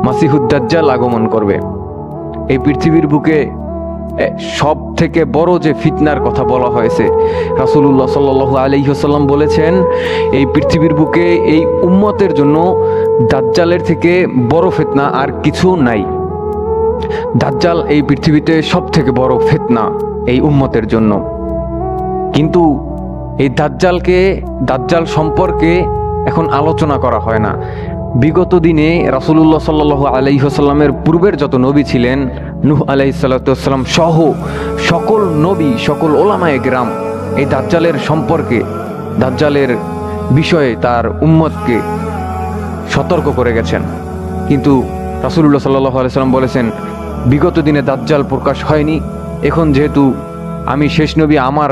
মাসিহুদ দাজ্জাল আগমন করবে। এই পৃথিবীর বুকে সব থেকে বড় যে ফিতনার কথা বলা হয়েছে, রাসূলুল্লাহ সাল্লাল্লাহু আলাইহি ওয়াসাল্লাম বলেছেন, এই পৃথিবীর বুকে এই উম্মতের জন্য দাজ্জালের থেকে বড় ফিতনা আর কিছু নাই। দাজ্জাল এই পৃথিবীতে সব থেকে বড় ফিতনা এই উম্মতের জন্য। কিন্তু এই দাজ্জাল সম্পর্কে এখন আলোচনা করা হয় না। বিগত দিনে রাসূলুল্লাহ সাল্লাল্লাহু আলাইহি ওয়াসাল্লামের পূর্বের যত নবী ছিলেন, নূহ আলাইহিস সালাতু ওয়াসসালাম সহ সকল নবী, সকল ওলামায়ে কেরাম এই দাজ্জালের সম্পর্কে, দাজ্জালের বিষয়ে তার উম্মতকে সতর্ক করে গেছেন। কিন্তু রাসূলুল্লাহ সাল্লাল্লাহু আলাইহি ওয়াসাল্লাম বলেছেন, বিগত দিনে দাজ্জাল প্রকাশ হয়নি, এখন যেহেতু আমি শেষ নবী, আমার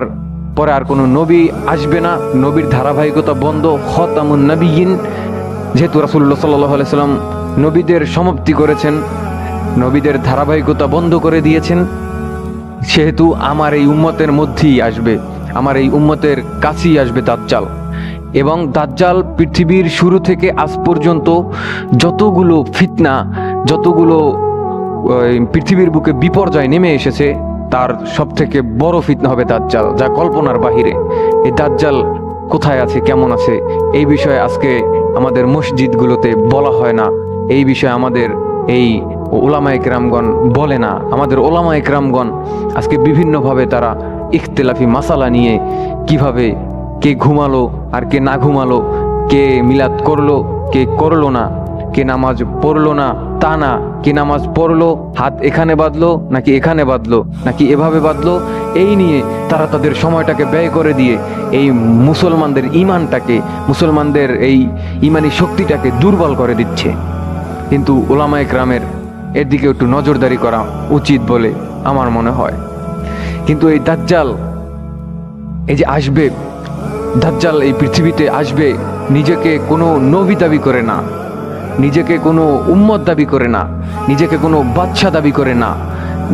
পরে আর কোনো নবী আসবে না, নবীর ধারাবাহিকতা বন্ধ, খতামুন নবিয়্যিন, যেহেতু রাসূলুল্লাহ সাল্লাল্লাহু আলাইহি ওয়াসাল্লাম নবীদের সমাপ্তি করেছেন, নবীদের ধারাবাহিকতা বন্ধ করে দিয়েছেন, সেহেতু আমার এই উম্মতের মধ্যেই আসবে, আমার এই উম্মতের কাছেই আসবে দাজ্জাল। এবং দাজ্জাল পৃথিবীর শুরু থেকে আজ পর্যন্ত যতগুলো ফিতনা, যতগুলো পৃথিবীর বুকে বিপর্যয় নেমে এসেছে, তার সব থেকে বড় ফিতনা হবে দাজ্জাল, যা কল্পনার বাহিরে। এই দাজ্জাল কোথায় আছে, কেমন আছে, এই বিষয়ে আজকে আমাদের মসজিদগুলোতে বলা হয় না, এই বিষয়ে আমাদের এই ওলামায়ে কেরামগণ বলে না। আমাদের ওলামায়ে কেরামগণ আজকে বিভিন্নভাবে তারা ইখতিলাফি মাসালা নিয়ে, কিভাবে কে ঘুমালো আর কে না ঘুমালো, কে মিলাদ করলো কে করলো না, কে নামাজ পড়লো না তা না, কে নামাজ পড়লো হাত এখানে বাঁধলো নাকি এখানে বাঁধলো নাকি এভাবে বাঁধলো, এই নিয়ে তারা তাদের সময়টাকে ব্যয় করে দিয়ে এই মুসলমানদের ইমানটাকে, মুসলমানদের এই ইমানি শক্তিটাকে দুর্বল করে দিচ্ছে। কিন্তু ওলামায়ে কেরামের এর দিকে একটু নজরদারি করা উচিত বলে আমার মনে হয়। কিন্তু এই দাজ্জাল এই যে আসবে, দাজ্জাল এই পৃথিবীতে আসবে, নিজেকে কোনো নবী দাবি করে না, নিজেকে কোনো উম্মত দাবি করে না, নিজেকে কোনো বাদশা দাবি করে না।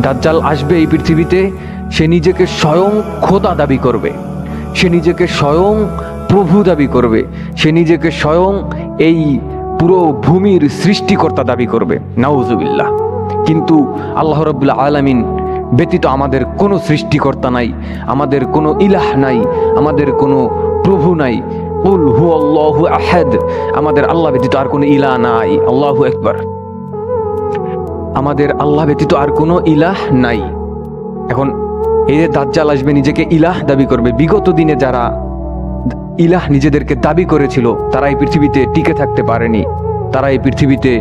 দাজ্জাল আসবে এই পৃথিবীতে, সে নিজেকে স্বয়ং খোদা দাবি করবে, সে নিজেকে স্বয়ং প্রভু দাবি করবে, সে নিজেকে স্বয়ং এই পুরো ভূমির সৃষ্টিকর্তা দাবি করবে, নাউজুবিল্লাহ। কিন্তু আল্লাহ রাব্বুল আলামিন ব্যতীত আমাদের কোনো সৃষ্টিকর্তা নাই, আমাদের কোনো ইলাহ নাই, আমাদের কোনো প্রভু নাই। কুল হুয়াল্লাহু আহাদ, আমাদের আল্লাহ ব্যতীত আর কোনো ইলাহ নাই। আল্লাহু আকবার, আমাদের আল্লাহ ব্যতীত আর কোনো ইলাহ নাই। এখন এই যে দাজ্জাল আসবে, নিজেকে ইলাহ দাবি করবে। বিগত দিনে যারা ইলাহ নিজেদেরকে দাবি করেছিল, তারা এই পৃথিবীতে টিকে থাকতে পারেনি, তারা এই পৃথিবীতে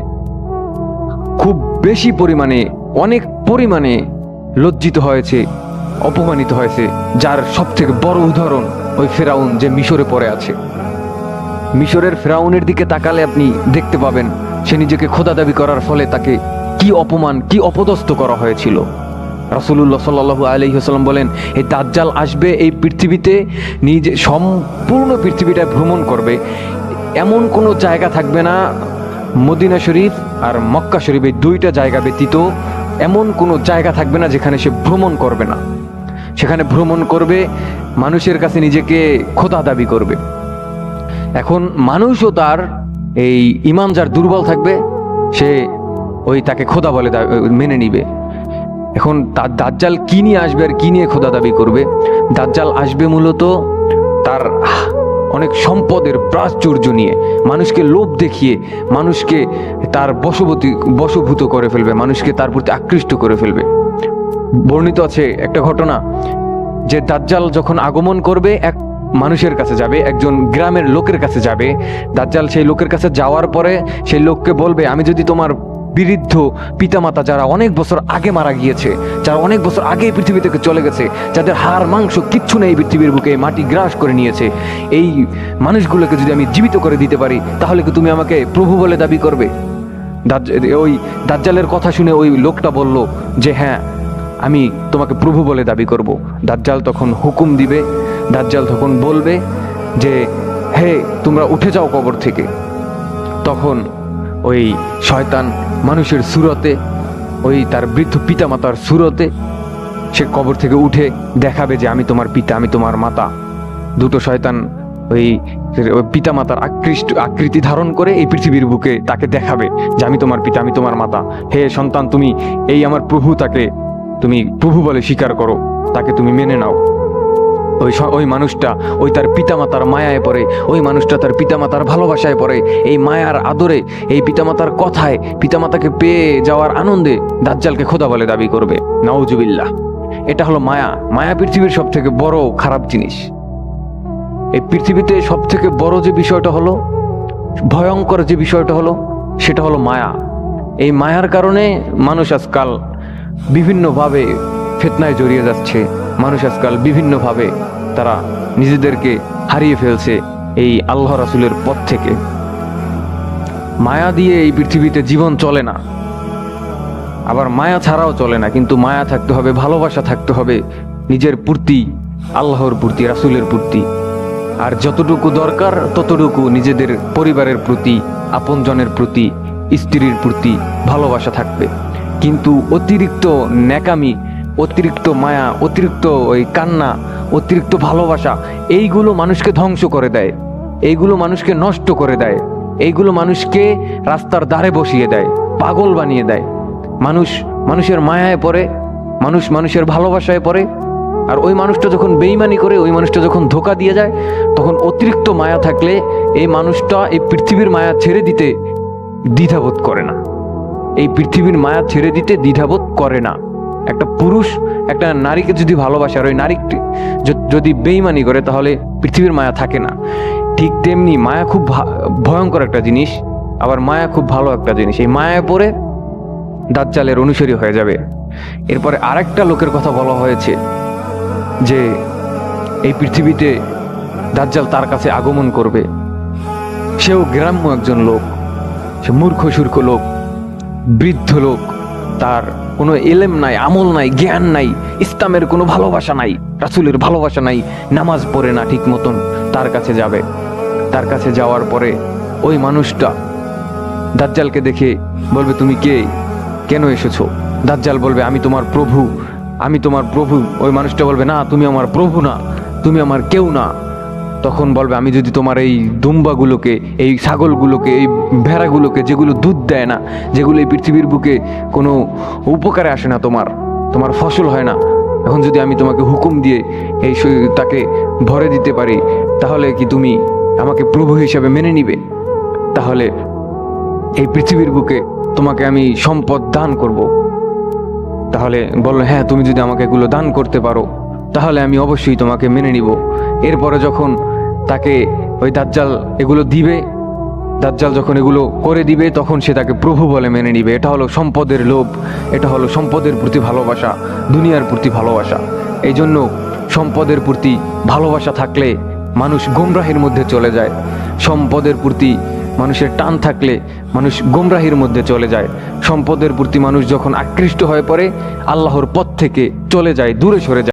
খুব বেশি পরিমাণে, অনেক পরিমাণে লজ্জিত হয়েছে, অপমানিত হয়েছে। যার সব থেকে বড় উদাহরণ ওই ফেরাউন, যে মিশরে পড়ে আছে। মিশরের ফেরাউনের দিকে তাকালে আপনি দেখতে পাবেন, সে নিজেকে খোদা দাবি করার ফলে তাকে কি অপমান, কি অপদস্থ করা হয়েছিল। রাসূলুল্লাহ সাল্লাল্লাহু আলাইহি ওয়াসাল্লাম বলেন, এই দাজ্জাল আসবে এই পৃথিবীতে, নিজে সম্পূর্ণ পৃথিবীটা ভ্রমণ করবে, এমন কোনো জায়গা থাকবে না, মদিনা শরীফ আর মক্কা শরীফ এই দুইটা জায়গা ব্যতীত এমন কোনো জায়গা থাকবে না যেখানে সে ভ্রমণ করবে না। সেখানে ভ্রমণ করবে, মানুষের কাছে নিজেকে খোদা দাবি করবে। এখন মানুষও তার এই ইমান যার দুর্বল থাকবে, সে ওই তাকে খোদা বলে মেনে নিবে। এখন তার দাজ্জাল কি নিয়ে আসবে আর কি নিয়ে খোদা দাবি করবে? দাজ্জাল আসবে মূলত তার অনেক সম্পদের প্রাচুর্য নিয়ে, মানুষকে লোভ দেখিয়ে মানুষকে তার বশভূত করে ফেলবে, মানুষকে তার প্রতি আকৃষ্ট করে ফেলবে। বর্ণিত আছে একটা ঘটনা, যে দাজ্জাল যখন আগমন করবে, এক মানুষের কাছে যাবে, একজন গ্রামের লোকের কাছে যাবে। দাজ্জাল সেই লোকের কাছে যাওয়ার পরে সেই লোককে বলবে, আমি যদি তোমার বৃদ্ধ পিতামাতা যারা অনেক বছর আগে মারা গিয়েছে, যারা অনেক বছর আগে এই পৃথিবী থেকে চলে গেছে, যাদের হাড় মাংস কিচ্ছু নেই পৃথিবীর বুকে, মাটি গ্রাস করে নিয়েছে, এই মানুষগুলোকে যদি আমি জীবিত করে দিতে পারি, তাহলে কি তুমি আমাকে প্রভু বলে দাবি করবে? ওই দাজ্জালের কথা শুনে ওই লোকটা বলল যে হ্যাঁ, আমি তোমাকে প্রভু বলে দাবি করব। দাজ্জাল তখন হুকুম দিবে, দাজ্জাল তখন বলবে যে হে, তোমরা উঠে যাও কবর থেকে। তখন ওই শয়তান মানুষের সুরতে, ওই তার বৃদ্ধ পিতামাতার সুরতে সে কবর থেকে উঠে দেখাবে যে আমি তোমার পিতা, আমি তোমার মাতা। দুটো শয়তান ওই ওই পিতামাতার আকৃতি ধারণ করে এই পৃথিবীর বুকে তাকে দেখাবে যে আমি তোমার পিতা, আমি তোমার মাতা। হে সন্তান, তুমি এই আমার প্রভু, তাকে তুমি প্রভু বলে স্বীকার করো, তাকে তুমি মেনে নাও। ওই মানুষটা ওই তার পিতামাতার মায়ায় পড়ে, ওই মানুষটা তার পিতামাতার ভালোবাসায় পড়ে, এই মায়ার আদরে, এই পিতামাতার কথায়, পিতামাতাকে পেয়ে যাওয়ার আনন্দে দাজ্জালকে খোদা বলে দাবি করবে। নাউজুবিল্লাহ। এটা হলো মায়া। মায়া পৃথিবীর সব থেকে বড় খারাপ জিনিস। এই পৃথিবীতে সব থেকে বড় যে বিষয়টা হলো, ভয়ঙ্কর যে বিষয়টা হলো, সেটা হলো মায়া। এই মায়ার কারণে মানুষ আজকাল বিভিন্নভাবে ফিতনায় জড়িয়ে যাচ্ছে। মানুষ আজকাল বিভিন্নভাবে তারা নিজেদেরকে হারিয়ে ফেলছে এই আল্লাহ রাসূলের পথ থেকে। মায়া দিয়ে এই পৃথিবীতে জীবন চলে না, আবার মায়া ছাড়াও চলে না। কিন্তু মায়া থাকতে হবে, ভালোবাসা থাকতে হবে নিজের প্রতি, আল্লাহর প্রতি, রাসূলের প্রতি। আর যতটুকু দরকার ততটুকু নিজেদের পরিবারের প্রতি, আপনজনের প্রতি, স্ত্রীর প্রতি ভালোবাসা থাকবে। কিন্তু অতিরিক্ত ন্যাকামি, অতিরিক্ত মায়া, অতিরিক্ত ওই কান্না, অতিরিক্ত ভালোবাসা, এইগুলো মানুষকে ধ্বংস করে দেয়, এইগুলো মানুষকে নষ্ট করে দেয়, এইগুলো মানুষকে রাস্তার ধারে বসিয়ে দেয়, পাগল বানিয়ে দেয়। মানুষের মায়ায় পড়ে, মানুষের ভালোবাসায় পড়ে। আর ওই মানুষটা যখন বেঈমানি করে, ওই মানুষটা যখন ধোঁকা দিয়ে যায়, তখন অতিরিক্ত মায়া থাকলে এই মানুষটা এই পৃথিবীর মায়া ছেড়ে দিতে দ্বিধাবোধ করে না। এই পৃথিবীর মায়া ছেড়ে দিতে দ্বিধাবোধ করে না। একটা পুরুষ একটা নারীকে যদি ভালোবাসে আর ওই নারীটি যদি বেঈমানি করে, তাহলে পৃথিবীর মায়া থাকে না। ঠিক তেমনি মায়া খুব ভয়ঙ্কর একটা জিনিস, আবার মায়া খুব ভালো একটা জিনিস। এই মায়ায় পড়ে দাজ্জালের অনুসারী হয়ে যাবে। এরপরে আরেকটা লোকের কথা বলা হয়েছে যে এই পৃথিবীতে দাজ্জাল তার কাছে আগমন করবে। সেও গ্রাম্য একজন লোক, সে মূর্খ সূর্খ লোক, বৃদ্ধ লোক, তার কোনো এলেম নাই, আমল নাই, জ্ঞান নাই, ইসলামের কোনো ভালোবাসা নাই, রাসূলের ভালোবাসা নাই, নামাজ পড়ে না ঠিক মতন। তার কাছে যাবে। তার কাছে যাওয়ার পরে ওই মানুষটা দাজ্জালকে দেখে বলবে, তুমি কে, কেন এসেছো? দাজ্জাল বলবে, আমি তোমার প্রভু, আমি তোমার প্রভু। ওই মানুষটা বলবে, না, তুমি আমার প্রভু না, তুমি আমার কেউ না। তখন বলবে, আমি যদি তোমার এই দুম্বাগুলোকে, এই ছাগলগুলোকে, এই ভেড়াগুলোকে, যেগুলো দুধ দেয় না, যেগুলো এই পৃথিবীর বুকে কোনো উপকারে আসে না, তোমার ফসল হয় না, এখন যদি আমি তোমাকে হুকুম দিয়ে এই তাকে ভরে দিতে পারি, তাহলে কি তুমি আমাকে প্রভু হিসাবে মেনে নিবে? তাহলে এই পৃথিবীর বুকে তোমাকে আমি সম্পদ দান করব। তাহলে বললো, হ্যাঁ, তুমি যদি আমাকে এগুলো দান করতে পারো, তাহলে আমি অবশ্যই তোমাকে মেনে নিব। এরপরে যখন তাকে ওই দাজ্জাল এগুলো দিবে, দাজ্জাল যখন এগুলো করে দিবে, তখন সে তাকে প্রভু বলে মেনে নিবে। এটা হলো সম্পদের লোভ, এটা হলো সম্পদের প্রতি ভালোবাসা, দুনিয়ার প্রতি ভালোবাসা। এই জন্য সম্পদের প্রতি ভালোবাসা থাকলে মানুষ গোমরাহির মধ্যে চলে যায়। সম্পদের প্রতি মানুষের টান থাকলে মানুষ গোমরাহির মধ্যে চলে যায়। সম্পদের প্রতি মানুষ যখন আকৃষ্ট হয়ে পড়ে, আল্লাহর পথ থেকে চলে যায়, দূরে সরে যায়।